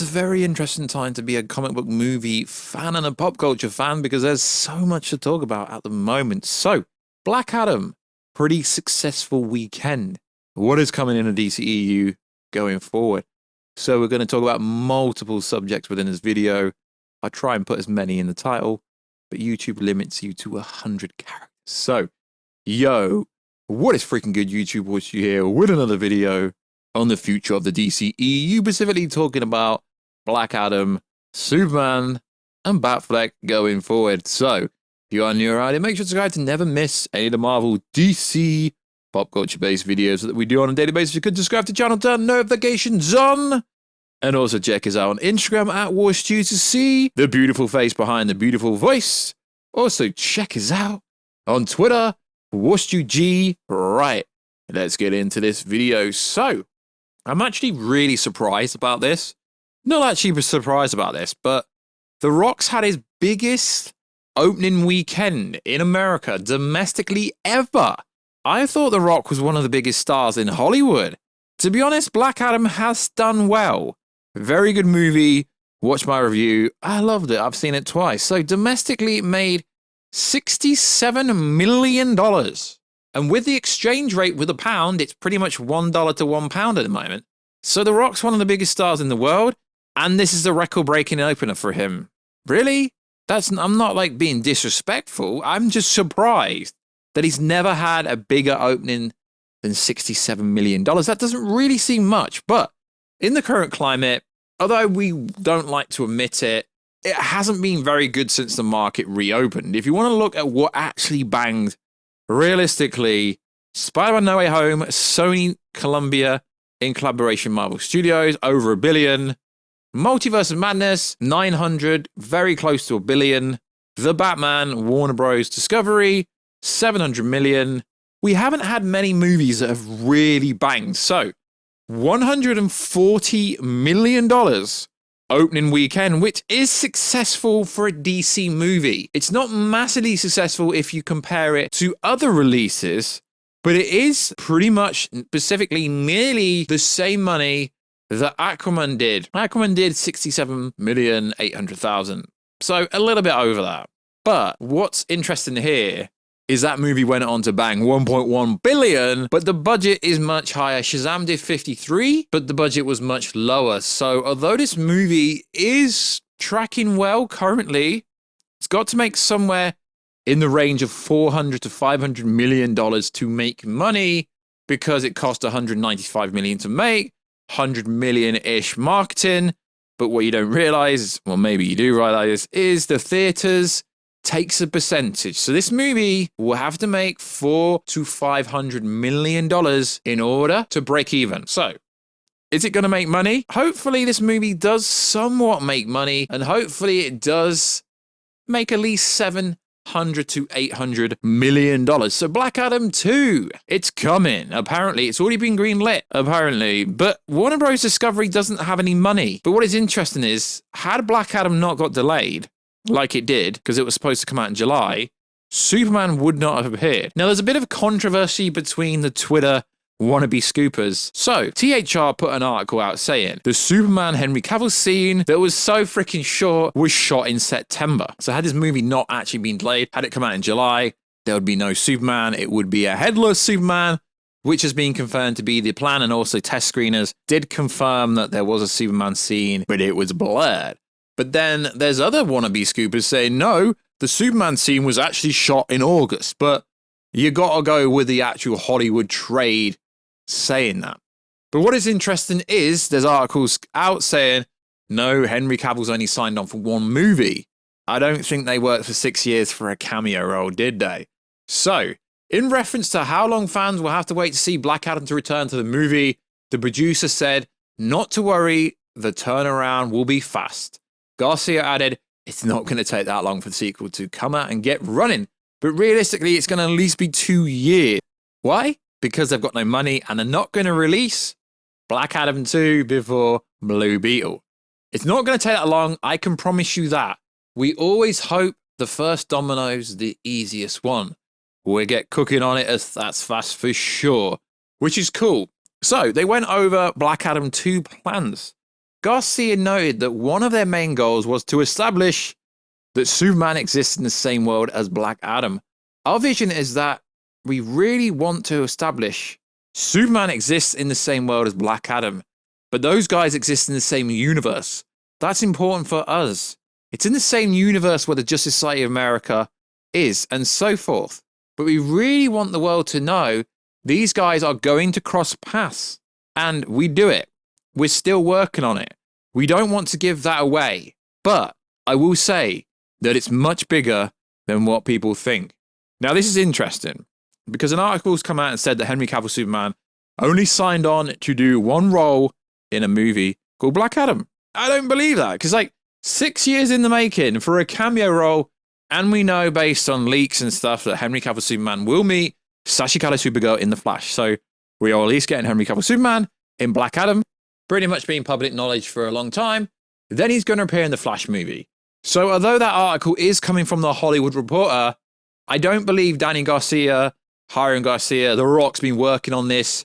a very interesting time to be a comic book movie fan and a pop culture fan because there's so much to talk about at the moment. So, Black Adam, pretty successful weekend. What is coming in the DCEU going forward? So, we're going to talk about multiple subjects within this video. I try and put as many in the title, but YouTube limits you to 100 characters. So, yo, what is freaking good, YouTube? What's you here with another video on the future of the DCEU, specifically talking about Black Adam, Superman, and Batfleck going forward. So, if you are new around here, make sure to subscribe to never miss any of the Marvel, DC, pop culture-based videos that we do on a daily basis. You could subscribe to the channel, turn notifications on, and also check us out on Instagram at WarStew to see the beautiful face behind the beautiful voice. Also, check us out on Twitter, WarStewG. Right, let's get into this video. So, I'm actually really surprised about this. Not actually surprised about this, but The Rock's had his biggest opening weekend in America domestically ever. I thought The Rock was one of the biggest stars in Hollywood. To be honest, Black Adam has done well. Very good movie. Watch my review. I loved it. I've seen it twice. So domestically, it made $67 million. And with the exchange rate with a pound, it's pretty much $1 to £1 at the moment. So The Rock's one of the biggest stars in the world, and this is a record-breaking opener for him. Really? I'm not like being disrespectful. I'm just surprised that he's never had a bigger opening than $67 million. That doesn't really seem much, but in the current climate, although we don't like to admit it, it hasn't been very good since the market reopened. If you want to look at what actually banged, realistically, Spider-Man No Way Home, Sony, Columbia, in collaboration Marvel Studios, over $1 billion. Multiverse of Madness, 900, very close to $1 billion. The Batman, Warner Bros. Discovery, 700 million. We haven't had many movies that have really banged. So, $140 million opening weekend, which is successful for a DC movie. It's not massively successful if you compare it to other releases, but it is pretty much specifically nearly the same money that Aquaman did. Aquaman did 67,800,000. So a little bit over that. But what's interesting here is that movie went on to bang 1.1 billion, but the budget is much higher. Shazam did 53, but the budget was much lower. So although this movie is tracking well currently, it's got to make somewhere in the range of $400 to $500 million to make money because it cost $195 million to make, $100 million-ish marketing. But what you don't realize, well, maybe you do realize, is the theaters takes a percentage. So this movie will have to make $400 to $500 million in order to break even. So, is it going to make money? Hopefully this movie does somewhat make money, and hopefully it does make at least $700 to $800 million. So Black Adam 2, it's coming. Apparently, it's already been greenlit, apparently. But Warner Bros. Discovery doesn't have any money. But what is interesting is, had Black Adam not got delayed, like it did, because it was supposed to come out in July, Superman would not have appeared. Now, there's a bit of controversy between the Twitter wannabe scoopers. So, THR put an article out saying the Superman Henry Cavill scene that was so freaking short was shot in September. So, had this movie not actually been delayed, had it come out in July, there would be no Superman. It would be a headless Superman, which has been confirmed to be the plan. And also, test screeners did confirm that there was a Superman scene, but it was blurred. But then there's other wannabe scoopers saying, no, the Superman scene was actually shot in August. But you gotta go with the actual Hollywood trade saying that. But what is interesting is there's articles out saying, no, Henry Cavill's only signed on for one movie. I don't think they worked for 6 years for a cameo role, did they? So, in reference to how long fans will have to wait to see Black Adam to return to the movie, the producer said, not to worry, the turnaround will be fast. Garcia added, it's not going to take that long for the sequel to come out and get running, but realistically, it's going to at least be 2 years. Why? Because they've got no money and they're not going to release Black Adam 2 before Blue Beetle. It's not going to take that long, I can promise you that. We always hope the first domino's the easiest one. We'll get cooking on it as that's fast for sure, which is cool. So they went over Black Adam 2 plans. Garcia noted that one of their main goals was to establish that Superman exists in the same world as Black Adam. Our vision is that we really want to establish Superman exists in the same world as Black Adam, but those guys exist in the same universe. That's important for us. It's in the same universe where the Justice Society of America is, and so forth. But we really want the world to know these guys are going to cross paths, and we do it. We're still working on it. We don't want to give that away, but I will say that it's much bigger than what people think. Now, this is interesting because an article's come out and said that Henry Cavill Superman only signed on to do one role in a movie called Black Adam. I don't believe that because 6 years in the making for a cameo role, and we know based on leaks and stuff that Henry Cavill Superman will meet Sacha Baron Supergirl in The Flash. So we are at least getting Henry Cavill Superman in Black Adam, pretty much being public knowledge for a long time. Then he's going to appear in the Flash movie. So although that article is coming from the Hollywood Reporter, I don't believe Danny Garcia, Hiram Garcia, The Rock's been working on this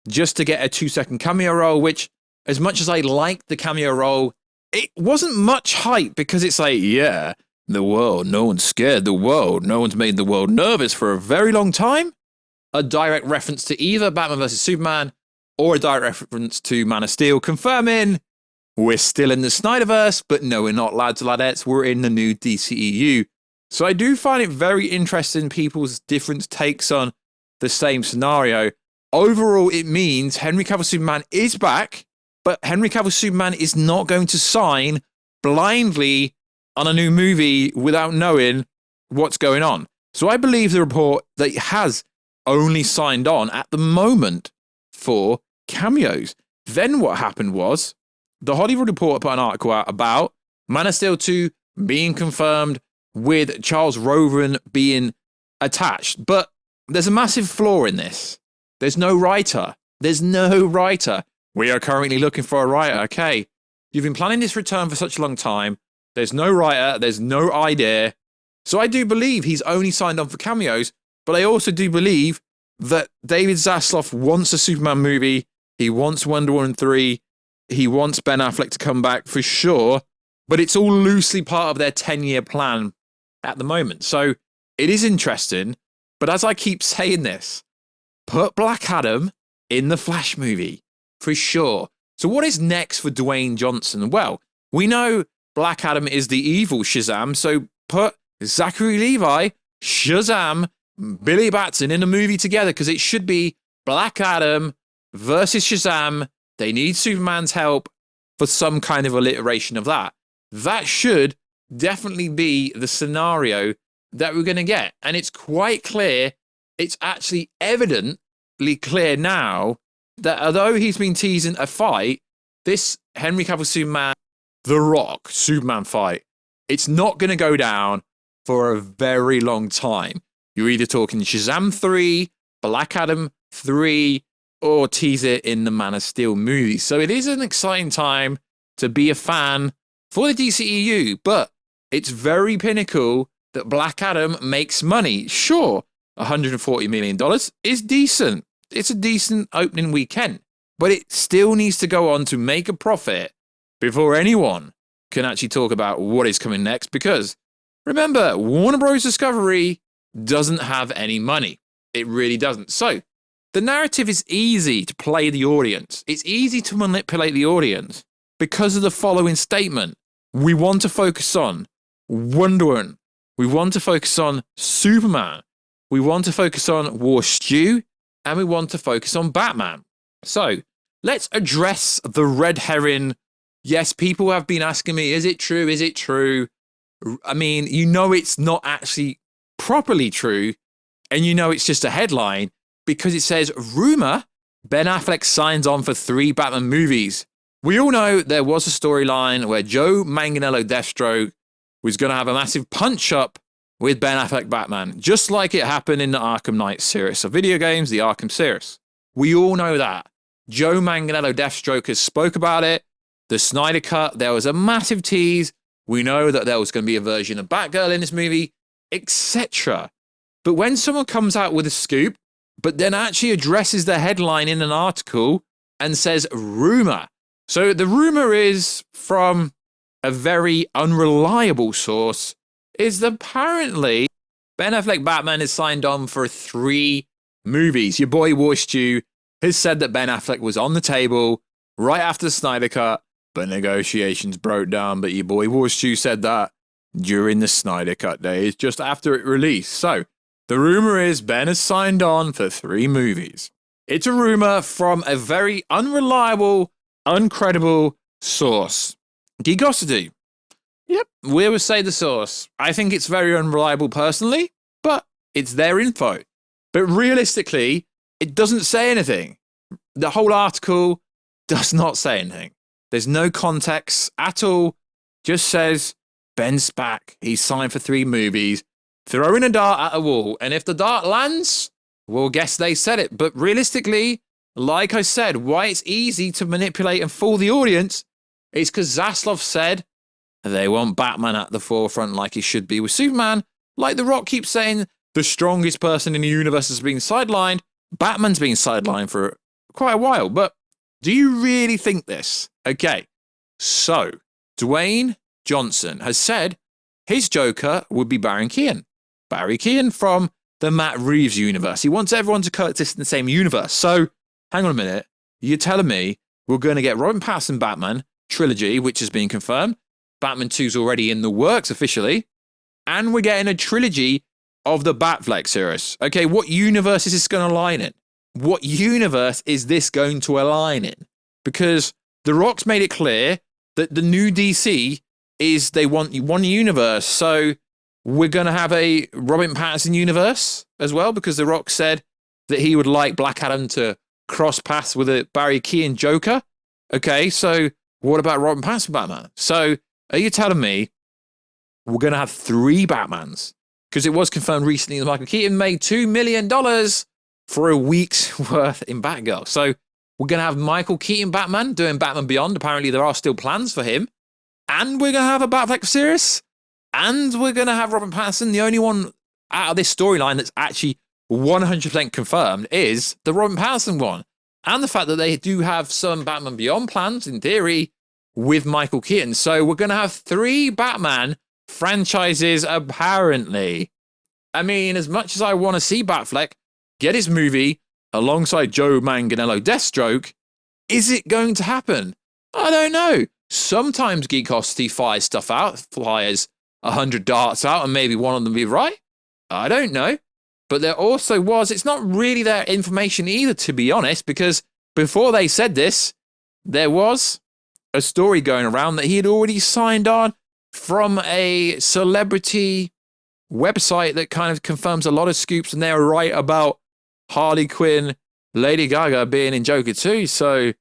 just to get a 2-second cameo role, which, as much as I like the cameo role, it wasn't much hype because it's yeah, the world, no one's scared the world, no one's made the world nervous for a very long time. A direct reference to either Batman vs. Superman or a direct reference to Man of Steel, confirming we're still in the SnyderVerse, but no, we're not, lads and ladettes, we're in the new DCEU. So I do find it very interesting, people's different takes on the same scenario. Overall, it means Henry Cavill Superman is back, but Henry Cavill Superman is not going to sign blindly on a new movie without knowing what's going on. So I believe the report that he has only signed on at the moment for cameos. Then what happened was the Hollywood Reporter put an article out about Man of Steel 2 being confirmed with Charles Roven being attached. But there's a massive flaw in this. There's no writer. There's no writer. We are currently looking for a writer. Okay, you've been planning this return for such a long time. There's no writer. There's no idea. So I do believe he's only signed on for cameos, but I also do believe that David Zaslav wants a Superman movie. He wants Wonder Woman 3. He wants Ben Affleck to come back for sure, but it's all loosely part of their 10-year plan at the moment. So it is interesting, but as I keep saying this, put Black Adam in the Flash movie for sure. So what is next for Dwayne Johnson? Well, we know Black Adam is the evil Shazam, so put Zachary Levi, Shazam, Billy Batson in a movie together, because it should be Black Adam versus Shazam. They need Superman's help for some kind of alliteration of that. That should definitely be the scenario that we're going to get. And it's quite clear, it's actually evidently clear now that although he's been teasing a fight, this Henry Cavill Superman, The Rock Superman fight, it's not going to go down for a very long time. You're either talking Shazam 3, Black Adam 3, or tease it in the Man of Steel movie. So it is an exciting time to be a fan for the DCEU, but it's very pinnacle that Black Adam makes money. Sure, $140 million is decent. It's a decent opening weekend, but it still needs to go on to make a profit before anyone can actually talk about what is coming next, because remember, Warner Bros. Discovery doesn't have any money. It really doesn't. So the narrative is easy to play the audience. It's easy to manipulate the audience because of the following statement. We want to focus on Wonder Woman. We want to focus on Superman. We want to focus on War Stew. And we want to focus on Batman. So let's address the red herring. Yes, people have been asking me, is it true? Is it true? I mean, you know it's not actually properly true. And you know it's just a headline because it says, rumor, Ben Affleck signs on for 3 Batman movies. We all know there was a storyline where Joe Manganiello Deathstroke was going to have a massive punch-up with Ben Affleck Batman, just like it happened in the Arkham Knight series of video games, the Arkham series. We all know that. Joe Manganiello Deathstroke has spoke about it. The Snyder Cut, there was a massive tease. We know that there was going to be a version of Batgirl in this movie, etc. But when someone comes out with a scoop, but then actually addresses the headline in an article and says rumor, So the rumor is from a very unreliable source is that apparently Ben Affleck Batman is signed on for 3 movies. Your boy Warstu has said that Ben Affleck was on the table right after the Snyder Cut, but negotiations broke down. But your boy Warstu said that during the Snyder Cut days, just after it released. So the rumor is Ben has signed on for 3 movies. It's a rumor from a very unreliable, uncredible source. Geekosity. Yep, we would say the source. I think it's very unreliable personally, but it's their info. But realistically, it doesn't say anything. The whole article does not say anything. There's no context at all. Just says, Ben's back. He's signed for 3 movies. Throwing a dart at a wall. And if the dart lands, well, guess they said it. But realistically, like I said, why it's easy to manipulate and fool the audience is because Zaslav said they want Batman at the forefront like he should be with Superman. Like The Rock keeps saying, the strongest person in the universe is being sidelined. Batman's being sidelined for quite a while. But do you really think this? Okay, so Dwayne Johnson has said his Joker would be Barry Keoghan. Barry Keoghan from the Matt Reeves universe. He wants everyone to coexist in the same universe. So, hang on a minute. You're telling me we're going to get Robin Pattinson Batman trilogy, which has been confirmed. Batman 2's already in the works officially. And we're getting a trilogy of the Batfleck series. Okay, what universe is this going to align in? What universe is this going to align in? Because The Rock's made it clear that the new DC is they want one universe. So we're going to have a Robin Pattinson universe as well, because The Rock said that he would like Black Adam to cross paths with a Barry Keoghan Joker. Okay, so what about Robin Pattinson Batman? So are you telling me we're going to have 3 Batmans? Because it was confirmed recently that Michael Keaton made $2 million for a week's worth in Batgirl. So we're going to have Michael Keaton Batman doing Batman Beyond. Apparently there are still plans for him. And we're going to have a Batfleck series. And we're going to have Robin Pattinson. The only one out of this storyline that's actually 100% confirmed is the Robin Pattinson one. And the fact that they do have some Batman Beyond plans, in theory, with Michael Keaton. So we're going to have 3 Batman franchises, apparently. I mean, as much as I want to see Batfleck get his movie alongside Joe Manganiello Deathstroke, is it going to happen? I don't know. Sometimes Geekosity fires stuff out, fires 100 darts out, and maybe one of them be right. I don't know. But there also was, it's not really their information either, to be honest, because before they said this, there was a story going around that he had already signed on from a celebrity website that kind of confirms a lot of scoops, and they're right about Harley Quinn, Lady Gaga being in Joker 2. So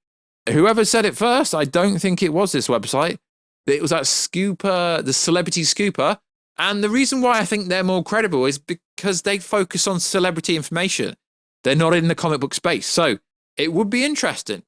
whoever said it first, I don't think it was this website. It was that scooper, the celebrity scooper. And the reason why I think they're more credible is because they focus on celebrity information. They're not in the comic book space. So it would be interesting.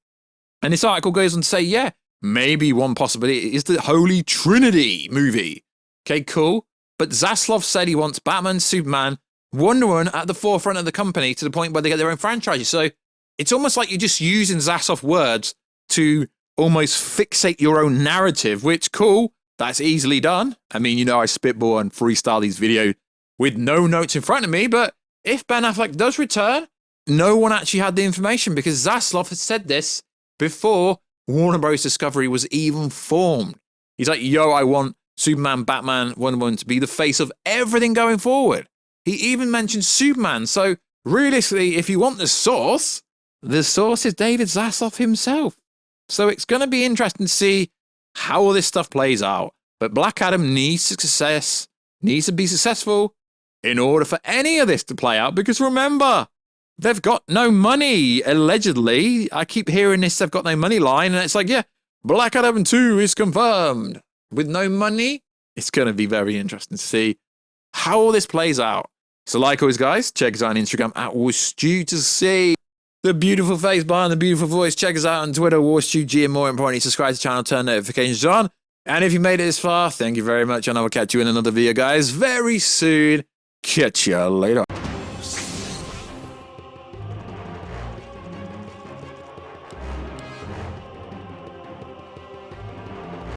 And this article goes on to say, yeah, maybe one possibility is the Holy Trinity movie. Okay, cool. But Zaslav said he wants Batman, Superman, Wonder Woman at the forefront of the company to the point where they get their own franchises. So it's almost like you're just using Zaslav words to almost fixate your own narrative, which, cool, that's easily done. I mean, you know, I spitball and freestyle these videos with no notes in front of me, but if Ben Affleck does return, no one actually had the information because Zaslav had said this before Warner Bros. Discovery was even formed. He's like, yo, I want Superman, Batman, Wonder Woman to be the face of everything going forward. He even mentioned Superman. So realistically, if you want the source is David Zaslav himself. So it's going to be interesting to see how all this stuff plays out. But Black Adam needs to be successful in order for any of this to play out. Because remember, they've got no money, allegedly. I keep hearing this, they've got no money line. And it's like, yeah, Black Adam 2 is confirmed. With no money, it's going to be very interesting to see how all this plays out. So like always, guys, check us out on Instagram at WarStew to see the beautiful face behind the beautiful voice. Check us out on Twitter, WarStewG, and more importantly, subscribe to the channel, turn notifications on. And if you made it this far, thank you very much, and I will catch you in another video, guys, very soon. Catch you later.